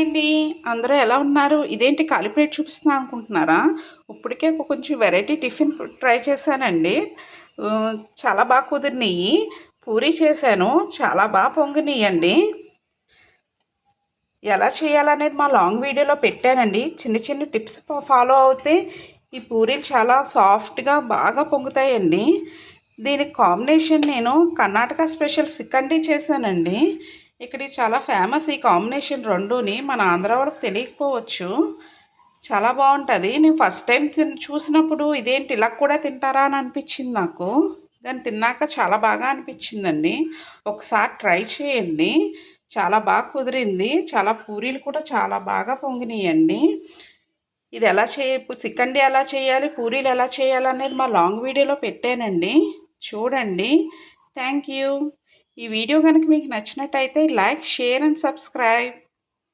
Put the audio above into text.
అండి. అందరూ ఎలా ఉన్నారు? ఇదేంటి ఖాళీ ప్లేట్ చూపిస్తున్నా అనుకుంటున్నారా? ఇప్పటికే కొంచెం వెరైటీ టిఫిన్ ట్రై చేశానండి. చాలా బాగా కుదిరినియి. పూరి చేశాను. చాలా బాగా పొంగినియండి. ఎలా చేయాలనేది మా లాంగ్ వీడియోలో పెట్టానండి. చిన్న చిన్న టిప్స్ ఫాలో అవుతే ఈ పూరీలు చాలా సాఫ్ట్‌గా బాగా పొంగుతాయండి. దీనికి కాంబినేషన్ నేను కర్ణాటక స్పెషల్ సికండి చేశానండి. ఇక్కడ చాలా ఫేమస్ ఈ కాంబినేషన్ రెండూని. మన ఆంధ్ర వాళ్ళకి తెలియకపోవచ్చు. చాలా బాగుంటుంది. నేను ఫస్ట్ టైం చూసినప్పుడు ఇదేంటి ఇలా కూడా తింటారా అని అనిపించింది నాకు. కానీ తిన్నాక చాలా బాగా అనిపించిందండి. ఒకసారి ట్రై చేయండి. చాలా బాగా కుదిరింది. చాలా పూరీలు కూడా చాలా బాగా పొంగినాయండి. ఇది ఎలా సికండి ఎలా చేయాలి, పూరీలు ఎలా చేయాలనేది మా లాంగ్ వీడియోలో పెట్టానండి. చూడండి. Thank you. ఈ వీడియో కనుక మీకు నచ్చినట్టయితే లైక్, షేర్ అండ్ సబ్స్క్రైబ్.